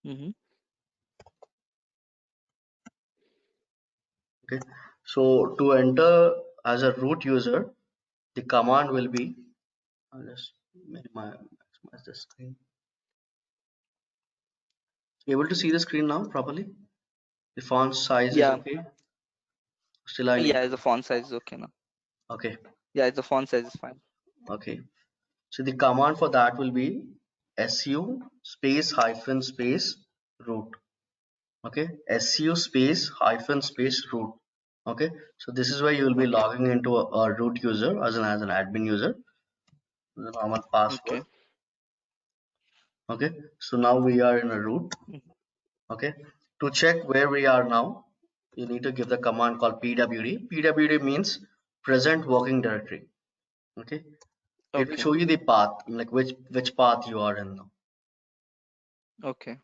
Mm-hmm. Okay, so to enter as a root user, the command will be, I'll just maximize the screen. Able to see the screen now properly? The font size is Yeah. okay. Still I need Yeah, to, the font size is okay now. okay. Yeah, the font size is fine. Okay, so the command for that will be su space hyphen space root. Okay, su space hyphen space root. Okay, so this is where you will be Okay. logging into a root user as an admin user, the normal password. Okay. Okay, so now we are in a root. Okay, to check where we are now, you need to give the command called pwd. Pwd means present working directory. Okay, it will Okay. show you the path, like which path you are in now. Okay.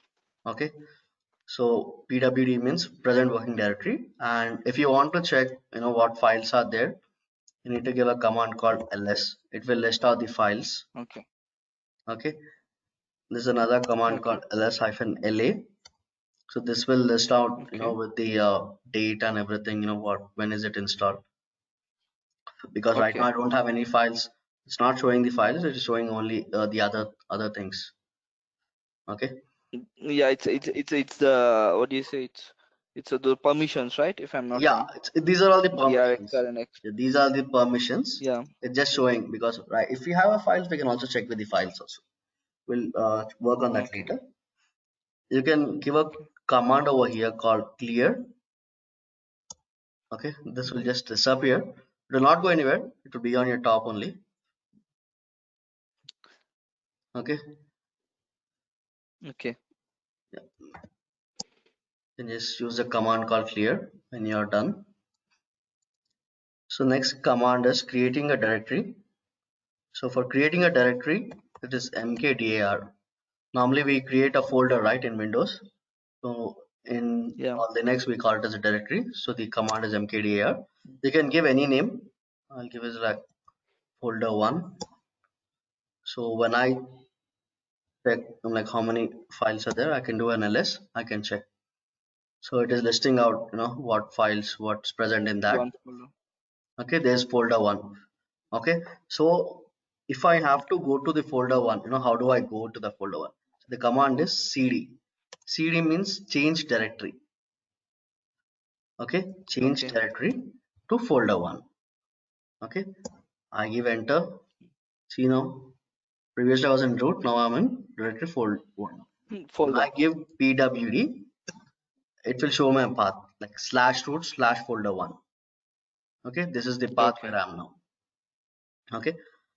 Okay, so pwd means present working directory, and if you want to check, what files are there, you need to give a command called ls. It will list out the files. Okay. Okay, there's another command Okay. called ls-la. So this will list out, Okay. with the date and everything, when is it installed. Because right now Okay. I don't have any files. It's not showing the files. It is showing only the other things. Okay. Yeah, it's the, what do you say? It's the permissions, right? If I'm not Yeah, wrong. these are all the Yeah, permissions. XR and X. Yeah, these are the permissions. Yeah. It's just showing because, right, if we have a files, we can also check with the files also. We'll work on that Okay. later. You can give a Okay. command over here called clear. Okay, this will just disappear. It will not go anywhere. It will be on your top only. Okay, Okay. yeah. Then just use the command called clear when you are done. So next command is creating a directory. So for creating a directory, it is mkdir. Normally we create a folder, right, in Windows. So in Yeah. Linux we call it as a directory. So the command is mkdir. You can give any name. I'll give it like folder 1. So when I check like how many files are there, I can do an ls. I can check. So it is listing out, what files, what's present in that. One folder. Okay, there's folder 1. Okay, so if I have to go to the folder 1, how do I go to the folder 1? So the command is cd means change directory. Okay, change Okay. directory to folder 1. Okay, I give enter. See now, previously I was in root, now I'm in directory folder 1. When I Folder. give pwd, it will show my path like /root /folder 1. Okay, this is the path where Okay. I am now. Okay,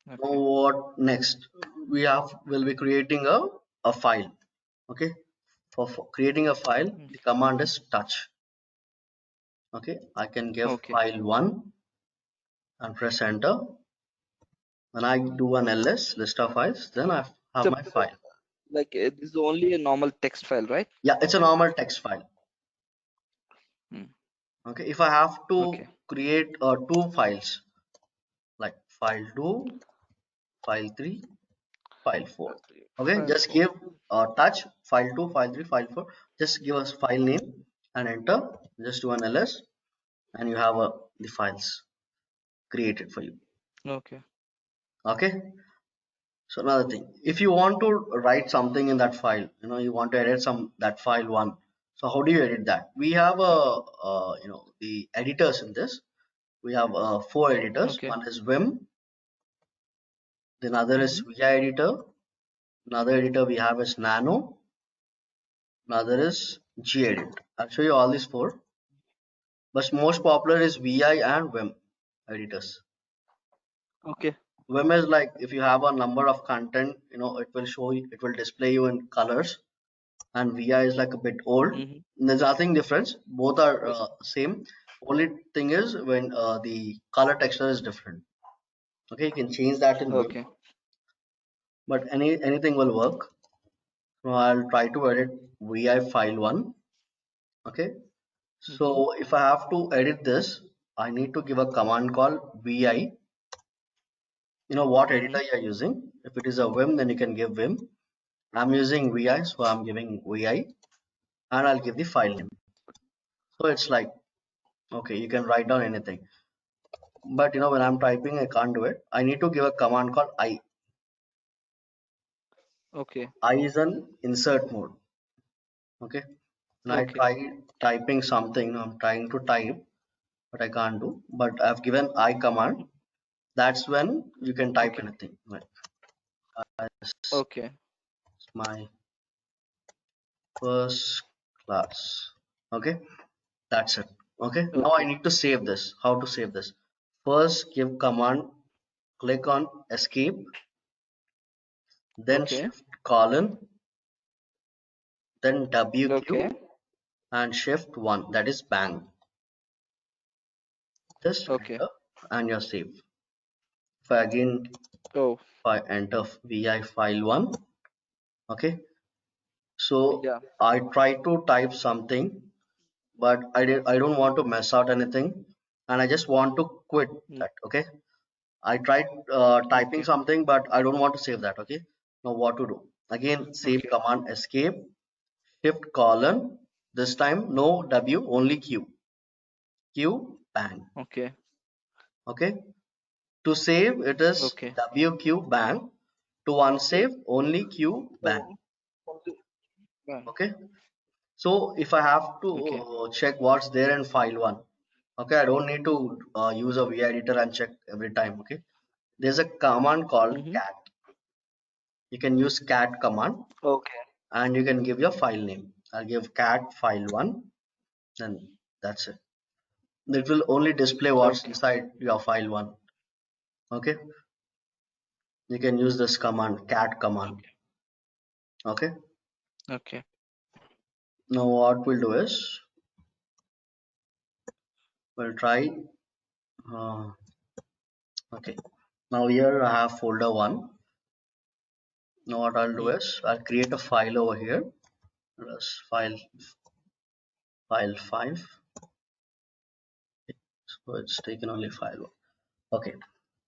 now Okay. what next? We'll be creating a file. Okay, for creating a file, the command is touch. Okay, I can give Okay. file 1 and press enter. When I do an ls list of files, then I have So, my file. like, this is only a normal text file, right? Yeah, it's a normal text file. Hmm. Okay, if I have to Okay. create two files like file 2, file 3, file 4. Okay, File just 4. give touch file 2, file 3, file 4. Just give us file name and enter. Just do an ls and you have the files created for you. Okay. Okay, so another thing, if you want to write something in that file, you want to edit that file 1. So how do you edit that? We have the editors in this. We have 4 editors. Okay. One is Vim, then other is Mm-hmm. vi editor, another editor we have is Nano, another is gedit. I'll show you all these 4, but most popular is vi and Vim editors. Okay. Vim is like, if you have a number of content, it will show you, it will display you in colors, and vi is like a bit old. Mm-hmm. There's nothing difference, both are same. Only thing is when the color texture is different. Okay, you can change that in Vim, Okay. but anything will work. So I'll try to edit vi file 1. Okay, so Mm-hmm. if I have to edit this, I need to give a command called vi. What Mm-hmm. editor you're using. If it is a Vim, then you can give Vim. I'm using vi, so I'm giving vi, and I'll give the file name. So it's like, okay, you can write down anything, but when I'm typing, I can't do it. I need to give a command called I. Okay. I is an insert mode. Okay, when I Okay. try typing something, I'm trying to type, but I can't do. But I've given I command. That's when you can type Okay. anything. Like, this Okay. is my first class. Okay, that's it. Okay, now I Okay. need to save this. How to save this? First, give command, click on escape, then Okay. shift colon, then Okay. WQ and shift 1, that is bang. Just Okay. enter and you're safe. If I again, Oh, if I enter vi file 1, okay, so yeah. I try to type something, but I don't want to mess out anything, and I just want to quit Mm. that. Okay, I tried typing Okay. something, but I don't want to save that. Okay, now what to do? Again, same Okay. command, escape, shift colon. This time no W, only Q. Q bang. Okay. Okay. To save, it is Okay. WQ bang. To unsave, only Q bang. Oh, okay. Fine. Okay. So if I have to Okay. check what's there in file one, okay, I don't need to use a V editor and check every time. Okay. There's a command called Mm-hmm. cat. You can use cat command Okay. and you can give your file name. I'll give cat file one, and that's it. It will only display what's Okay. inside your file one. Okay. You can use this command, cat command. Okay. Okay. Okay. Now what we'll do is we'll try. Uh, okay. Now here I have folder one. Now what I'll do Mm. is I'll create a file over here. Plus file 5. So it's taken only file 1. Okay.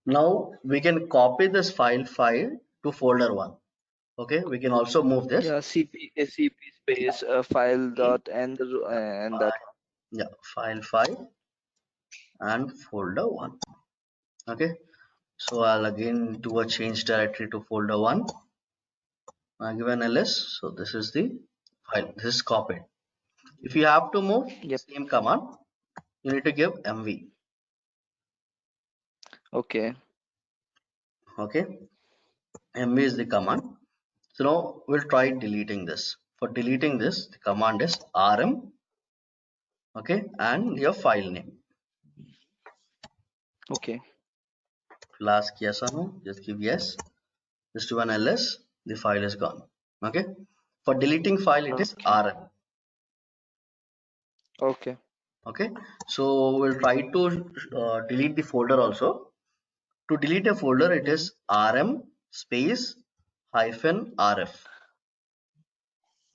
Now we can copy this file 5 to folder 1. Okay. We can also move this. Yeah. CP space file dot and that one. Yeah. File 5 and folder 1. Okay. So I'll again do a change directory to folder 1. I give an ls. So this is the file. This is copied. If you have to move, Yep. same command, you need to give mv. Okay. Okay, mv is the command. So now we'll try deleting this. For deleting this, the command is rm, okay, and your file name. Okay. You'll ask yes or no, just give yes. Just do an ls, the file is gone. Okay, for deleting file it is Okay. rm. Okay. Okay, so we'll try to delete the folder also. To delete a folder, it Mm-hmm. is rm space hyphen rf.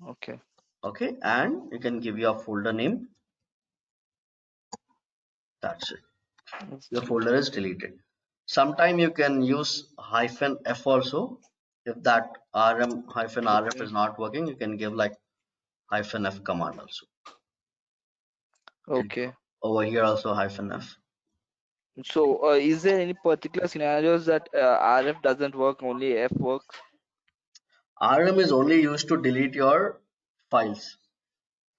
Okay. Okay, and you can give your folder name. That's it. Let's Your delete. folder is deleted. Sometime you can use hyphen f also. If that rm hyphen rf Okay. is not working, you can give like hyphen f command also. You can give Okay. over here also hyphen f. So, is there any particular scenarios that RF doesn't work, only F works? Rm is only used to delete your files.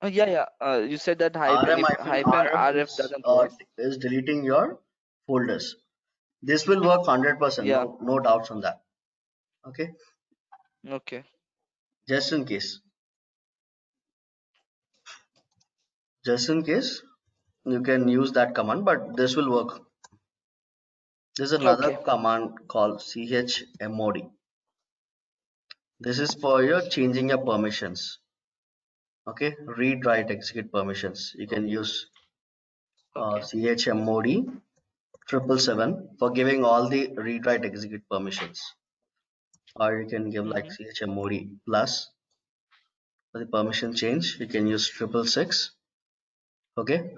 Yeah, yeah. You said that hyphen, Rm if hyphen hyphen rf RF doesn't uh, work. is deleting your folders. This will work 100%. Yeah. No doubts on that. Okay, Okay. just in case. Just in case, you can use that command, but this will work. There's another Okay. command called chmod. This is for your changing your permissions. Okay, read, write, execute permissions. You can use Okay. chmod 777 for giving all the read, write, execute permissions. Or you can give like Mm-hmm. chmod plus for the permission change. You can use 666. Okay,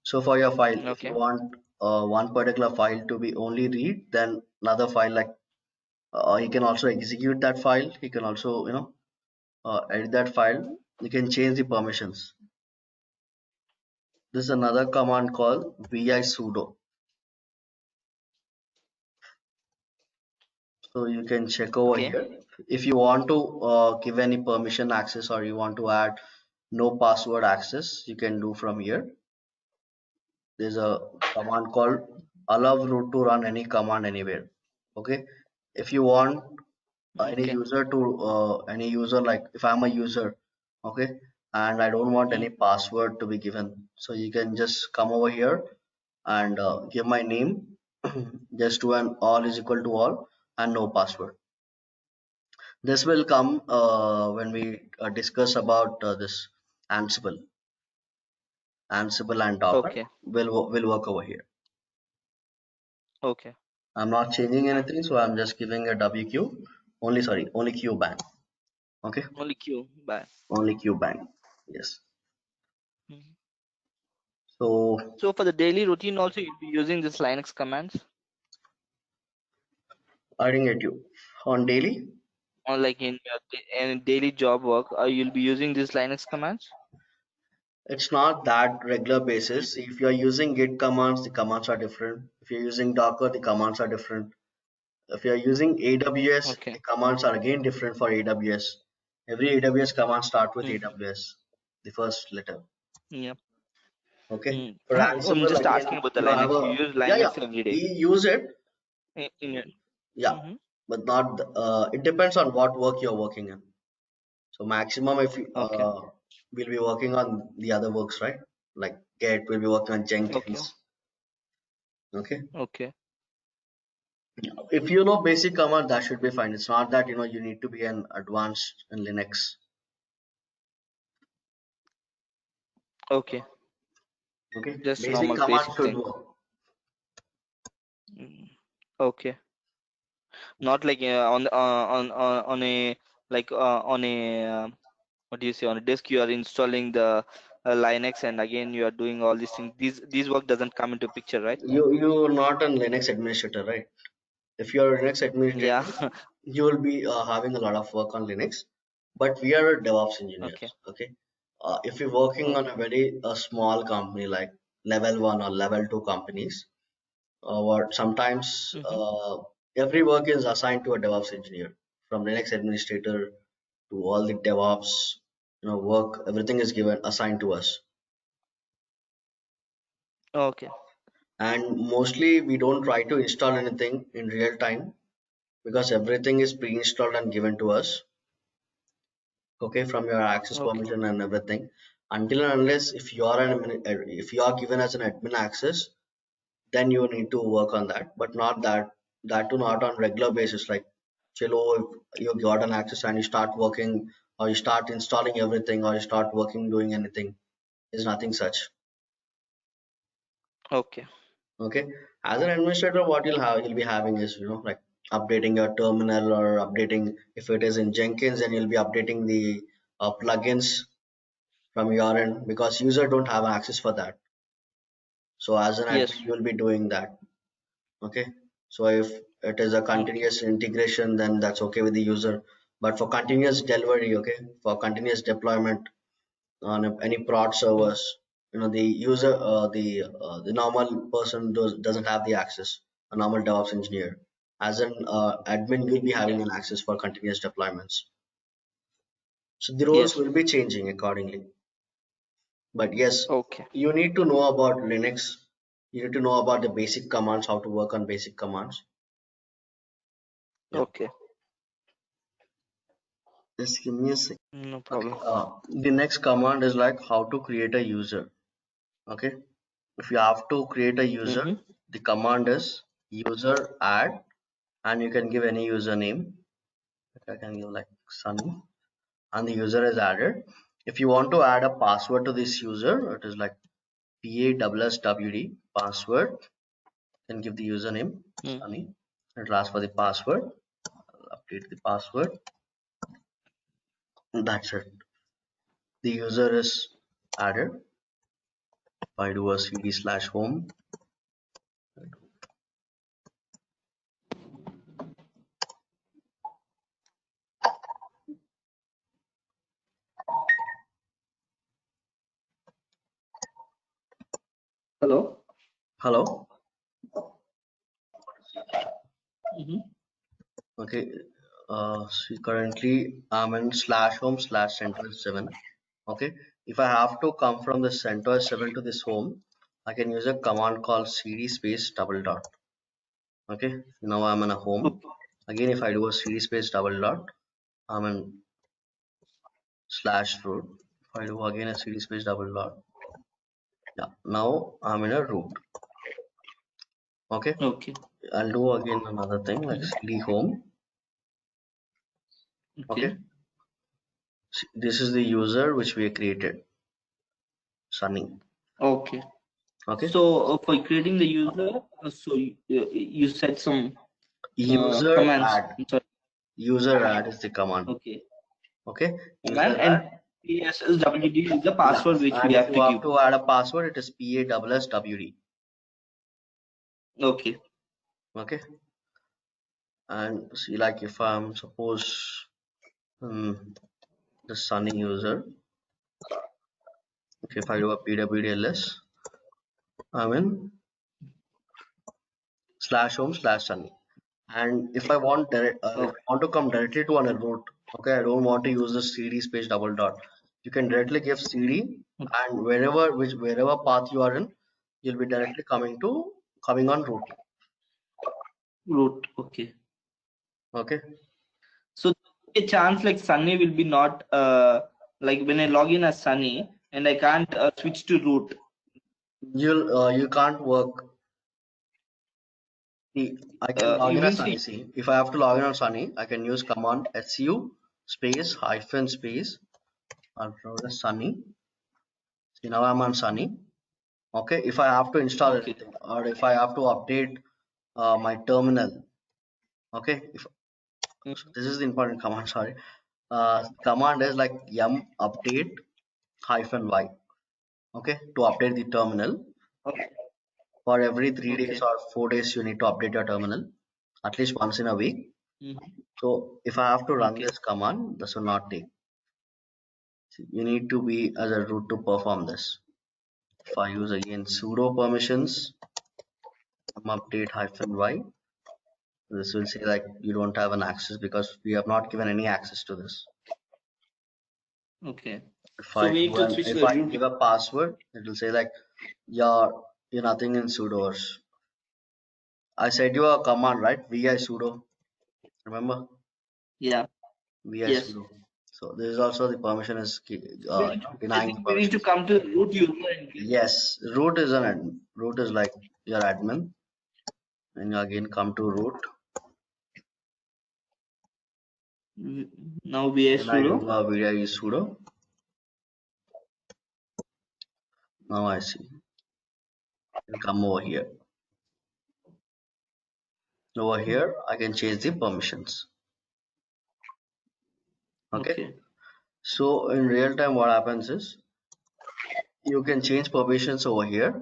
so for your file, if you Okay. want one particular file to be only read, then another file like He can also execute that file. He can also edit that file. You can change the permissions. This is another command called vi sudo. So you can check over Okay. here. If you want to give any permission access, or you want to add no password access, you can do from here. There's a command called allow root to run any command anywhere. Okay. If you want any Okay. user to any user, like if I'm a user, okay, and I don't want Mm. any password to be given, so you can just come over here and give my name. Just do an all is equal to all and no password. This will come when we discuss about this Ansible. Ansible and Docker Okay. will work over here. Okay. I'm not changing anything, so I'm just giving a WQ. Only, sorry, only Q bang. Okay, Only Q. Bye. only Q bang. Yes. Mhm. So So for the daily routine also you'll be using this Linux commands, I didn't get you. On daily, or like in your in daily job work, you'll be using these Linux commands? it's not that regular basis. If you're using Git commands, the commands are different. If you're using Docker, the commands are different. If you're using AWS, Okay. the commands are again different for AWS. Every AWS command start with Mm-hmm. AWS, the first letter. Yeah. Okay. Mm. For I'm Ansible, just again, asking about the you have Linux. a, You use yeah, yeah. Linux every day We use it, in your. yeah, Mm-hmm. but not. It depends on what work you're working in. So maximum, if you, Okay. we'll be working on the other works, right? Like Git, we'll be working on Okay. Jenkins. Okay. Okay. If you know basic command, that should be fine. It's not that you need to be an advanced in Linux. Okay. Okay. Just Basic normal command basic should thing. work. Mm. Okay. Not like on a like on a what do you say, on a disk you are installing the Linux, and again you are doing all these things. These work doesn't come into picture, right? You're not a Linux administrator, right? If you're a Linux Yeah. administrator, you will be having a lot of work on Linux. But we are DevOps Okay. engineers. Okay. If you're working on a Okay. very small company like level one or level two companies, or sometimes Mm-hmm. every work is assigned to a DevOps engineer, from Linux administrator to all the DevOps, work. Everything is given assigned to us. Okay. And mostly we don't try to install anything in real time, because everything is pre-installed and given to us, okay, from your access Okay. permission and everything. Until and unless if you are if you are given as an admin access, then you need to work on that, but not that too not on regular basis. Like chilo, if you got an access and you start working, or you start installing everything, or you start working doing anything, is nothing such. Okay. Okay. As an administrator, what you'll be having is, like updating your terminal, or updating, if it is in Jenkins, then you'll be updating the plugins from your end, because user don't have access for that. So as an admin, Yes. you will be doing that. Okay. So if it is a Okay. continuous integration, then that's okay with the user. But for continuous delivery, okay, for continuous deployment on any prod Mm. servers, the user, the normal person doesn't have the access. A normal DevOps engineer, as an admin, you'll be Yeah. having an access for continuous deployments. So the roles Yes. will be changing accordingly. But yes, Okay. you need to know about Linux. You need to know about the basic commands, how to work on basic commands. Yeah. Okay. Just give me a sec. No Okay. problem. The next command is like how to create a user. Okay. If you have to create a user, Mm-hmm. the command is user add, and you can give any username. I can give like Sunny, and the user is added. If you want to add a password to this user, it is like PASSWD password. Then give the username Mm. Sunny. It will ask for the password. I'll update the password. That's it. The user is added. If I do a cd/home, Hello. Hello. Mm-hmm. Okay. See, currently I'm in slash home slash CentOS 7. Okay. If I have to come from the CentOS 7 to this home, I can use a command called cd space double dot. Okay. Now I'm in a home. Okay. Again, if I do a cd space double dot, I'm in slash root. If I do again a cd space double dot, yeah. Now I'm in a root. Okay. Okay. I'll do again another thing like Mm-hmm. cd home. Okay. Okay. This is the user which we created, Sunny. Okay. Okay. So for creating the user, you said some User commands. add. I'm sorry. User add is the command. Okay. Okay. Command User and add. PSSWD is the Yeah. password which we And if have you to have give. to add a password, it is PASSWD. Okay. Okay. And see, like if I'm suppose the Sunny user, okay, if I do a PWDLS, I'm in slash home slash Sunny. And if I want if Okay. I want to come directly to on a route, okay, I don't want to use the cd space double dot. You can directly give cd, and wherever path you are in, you'll be directly coming on route. Root. Okay. Okay, So a chance like Sunny will be not like when I log in as Sunny and I can't switch to root. you can't work. See, I can log You in as mean Sunny. see? See, if I have to log in on Sunny, I can use command su space hyphen space. I'll put Sunny. See, now I'm on Sunny. Okay, if I have to install Okay. anything or if I have to update my terminal. Okay, if Mhm. this is the important command, sorry. Command is like yum update hyphen y. Okay, to update the terminal. Okay. For every 3 days Okay. or 4 days, you need to update your terminal at least once in a week. Mhm. So if I have to run Okay. this command, this will not take. You need to be as a root to perform this. If I use again sudo permissions, yum update hyphen y, this will say like you don't have an access because we have not given any access to this. Okay. If So I we need do to an switch if the I root. give a password, it will say like you're nothing in sudoers. I said you a command, right? Vi sudo. Remember? Yeah. Vi Yes. sudo. So this is also the permission is We need to, I denying the think we need to permissions. come to the root user and give. Yes, root is an admin. Root is like your admin. And you again come to root. Now we are Then I do sudo. a vi sudo. Now I see. You come over here. Over here, I can change the permissions. Okay. Okay. So in real time, what happens is you can change permissions over here,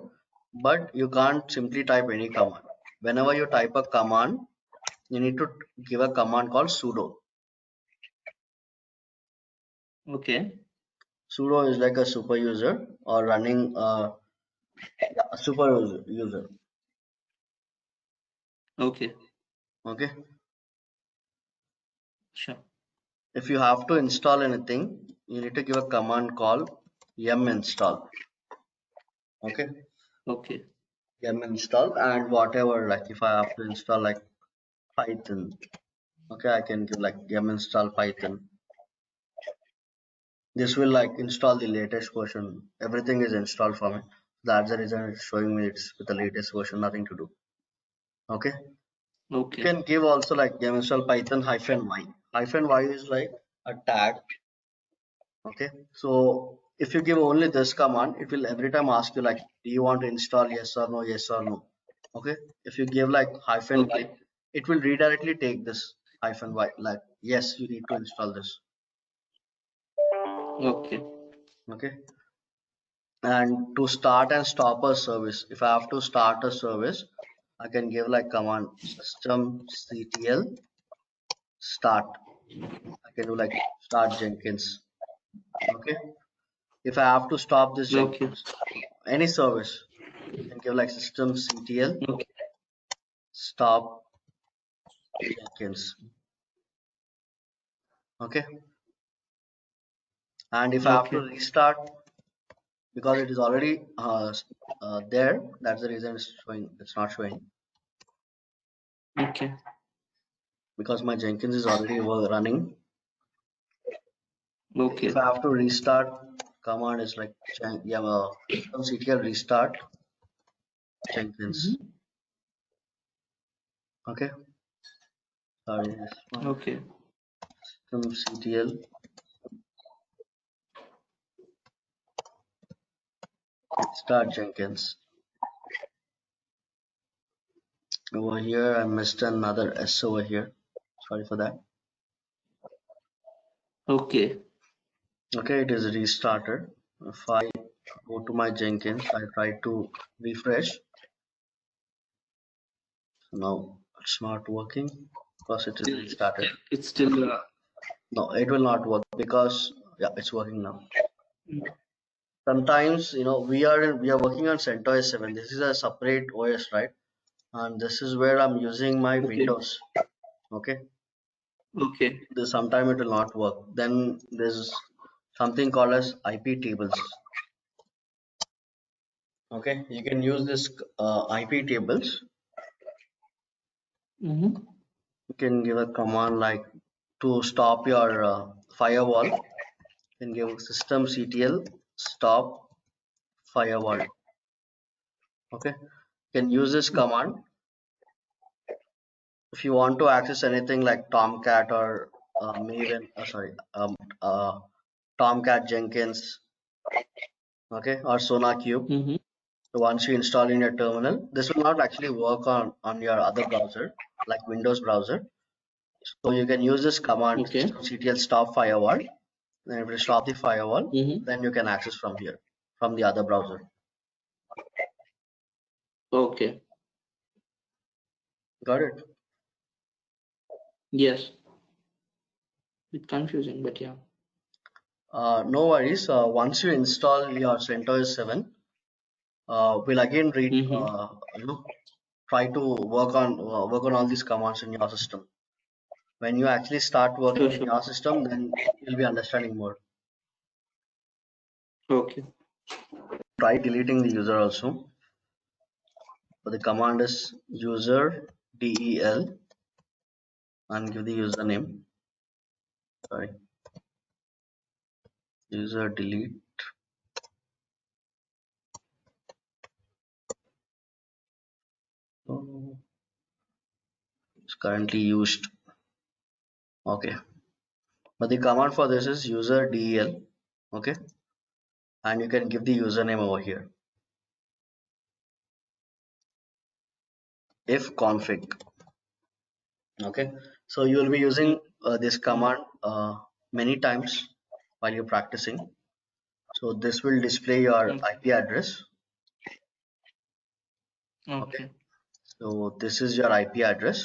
but you can't simply type any command. Whenever you type a command, you need to give a command called sudo. Okay. Sudo is like a super user or running a super user. Okay. Okay. Sure. If you have to install anything, you need to give a command called yum install. Okay. Okay. Yum install and whatever, like if I have to install like Python, okay, I can give like yum install Python. This will like install the latest version. Everything is installed for me. That's the reason it's showing me it's with the latest version, nothing to do. Okay. You Okay. can give also like yum install Python hyphen y. Hyphen y is like a tag. Okay. So if you give only this command, it will every time ask you like, do you want to install yes or no, yes or no. Okay. If you give like hyphen y, Okay. it will redirectly take this hyphen y like yes, you need to install this. Okay. Okay. And to start and stop a service, if I have to start a service, I can give like command systemctl start. I can do like start Jenkins. Okay. If I have to stop this Okay. Jenkins, any service. You can give like systemctl Okay. stop Jenkins. Okay. And if I have to Okay. restart, because it is already there, that's the reason it's showing. It's not showing Okay. because my Jenkins is already running. If Okay. I have to restart, command is like systemctl restart Jenkins. Mhm. Okay. Sorry, this one. Okay. Systemctl restart Jenkins. Over here, I missed another S over here. Sorry for that. Okay. Okay, it is restarted. If I go to my Jenkins, I try to refresh. So now it's not working because it is restarted. It's still. No, it will not work because yeah, it's working now. Sometimes we are working on CentOS 7. This is a separate OS, right? And this is where I'm using my Okay. Windows. Okay, Okay. sometime it will not work. Then there's something called as IP tables. Okay, you can use this IP tables. Mm-hmm. You can give a command like to stop your firewall. You can give systemctl stop firewall. Okay, you can use this command if you want to access anything like Tomcat or Maven. Uh, Tomcat Jenkins. Okay, or SonarQube. Mm-hmm. So once you install in your terminal, this will not actually work on your other browser like Windows browser. So you can use this command Okay. systemctl stop firewall. Then if you stop the firewall, Mm-hmm. then you can access from here, from the other browser. Okay. Got it? Yes. Bit confusing, but yeah. No worries. Once you install your CentOS 7, we'll again Mm-hmm. try to work on all these commands in your system. When you actually start Sure, working in sure. your system, then you'll be understanding more. Okay. Try deleting the user also. So the command is user del and give the username. Sorry, user delete. Oh, it's currently used. Okay, but the command for this is user del. Okay, and you can give the username over here. If config. Okay, so you will be using this command many times while you're practicing. So this will display your Okay. IP address. Okay, Okay. so this is your IP address.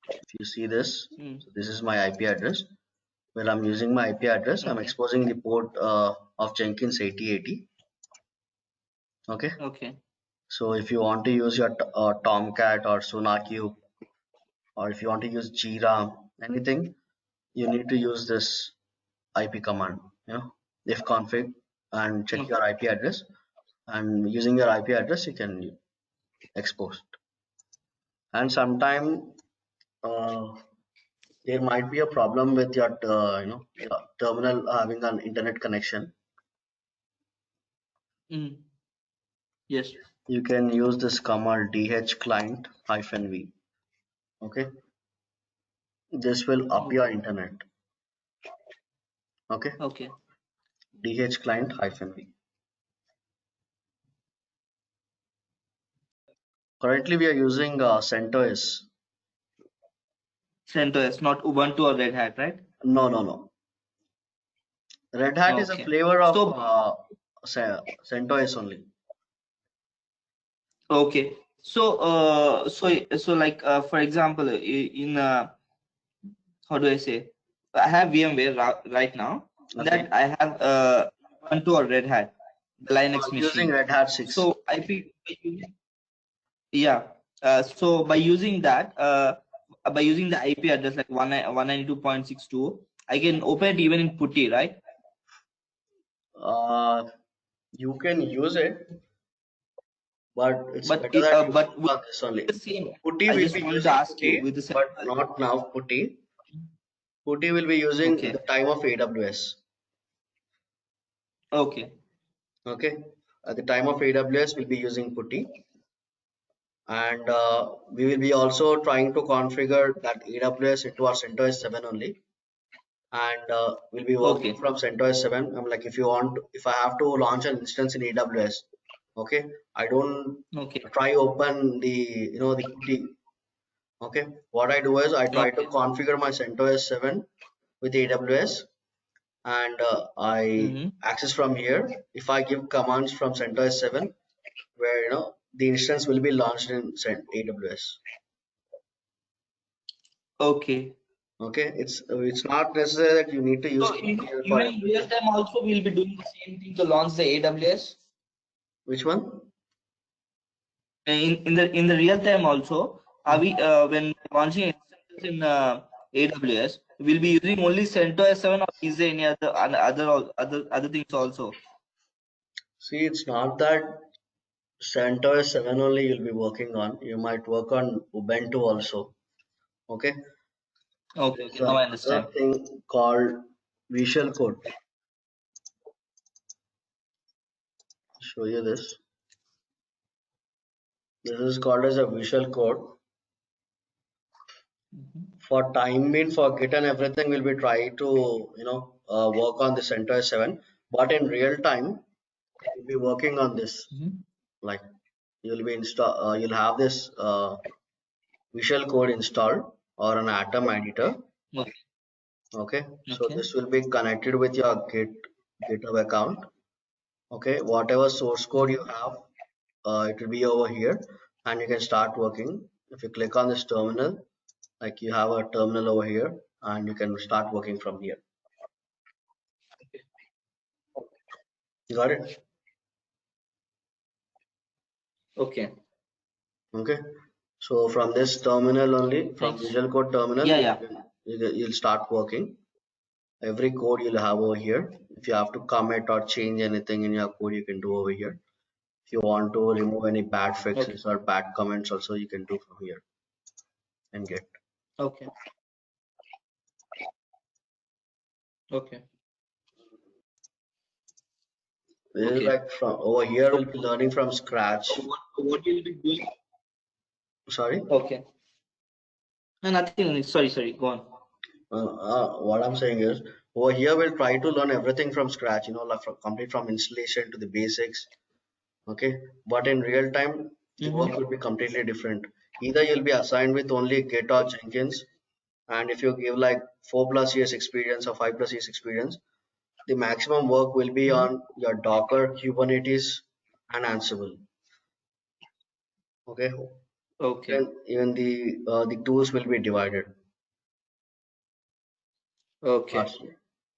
If you see this, Mm. so this is my IP address. Where I'm using my IP address, I'm Okay. exposing the port of Jenkins 8080. Okay, Okay. so if you want to use your Tomcat or SonarQube, or if you want to use Jira, anything, you need to use this IP command. If config and check Okay. your IP address, and using your IP address, you can expose. And sometime there might be a problem with your terminal having an internet connection. Mm. Yes. You can use this command dhclient -v. Okay, this will up your Okay. internet. Okay, Okay. dhclient -v. Currently we are using CentOS. CentOS, not Ubuntu or Red Hat, right? No, no, no. Red Hat is a Okay. flavor of So, CentOS only. okay. So like, for example, in how do I say? I have VMware right now. Okay, That I have Ubuntu or Red Hat. the Linux Using machine. Red Hat 6. So IP, yeah. So by using the IP address like 192.62, I can open it even in PuTTY, right? You can use it, but it's But better that you but work with on this only. the same, Putty I will just be wanted to using ask you Putty, with the but CentOS. not now Putty. Putty will be using the Okay, time of AWS. okay, Okay. At the time of AWS, we'll be using Putty. And we will be also trying to configure that AWS into our CentOS 7 only. And we'll be working okay, from CentOS 7. I'm like, if I have to launch an instance in AWS, okay, I don't okay, try open the Putty. Okay, what I do is I try to okay. configure my CentOS 7 with AWS, and I Mm-hmm. access from here. If I give commands from CentOS 7, where the instance will be launched in AWS. Okay. Okay, it's not necessary that you need to use So KTL for even in real everything. time also we'll be doing the same thing to launch the AWS. Which one? In the real time also, are we Mhm. when launching instances in AWS, we'll be using only CentOS 7, or is there any other things also? See, it's not that CentOS 7 only you'll be working on. You might work on Ubuntu also. Okay, Okay, there's okay. Now I another understand. thing called Visual Code. Show you this. This is called as a Visual Code. Mhm. For time being, for Git and everything, we'll be trying to work on the CentOS 7. But in real time, we'll be working on this. Mhm. Like you'll have this Visual Code installed or an Atom editor. Okay, Okay, so okay, this will be connected with your GitHub account. Okay, whatever source code you mhm. have, it will be over here, and you can start working. If you click on this terminal, like you have a terminal over here, and you can start working from here. You got it? Okay. Okay. So from this terminal only, from Thanks. Visual Code terminal, Yeah, yeah. you'll start working. Every code you'll have over here. If you have to commit or change anything in your code, you can do over here. If you want to remove any bad Okay, fixes or bad comments also, you can do from here and get. okay, okay, This is okay. like from over here, So we'll be learning from scratch. what you'll be doing? Sorry. Okay. No, nothing. Sorry, sorry. Go on. What I'm saying is, over here we'll try to learn everything from scratch. Like complete from installation to the basics. Okay, but in real time, the work Mm-hmm. will be completely different. Either you'll be assigned with only Git or Jenkins, and if you give like 4+ years experience or 5+ years experience, the maximum work will be Mm-hmm. on your Docker, Kubernetes, and Ansible. Okay, Okay, even the tools will be divided okay. partially.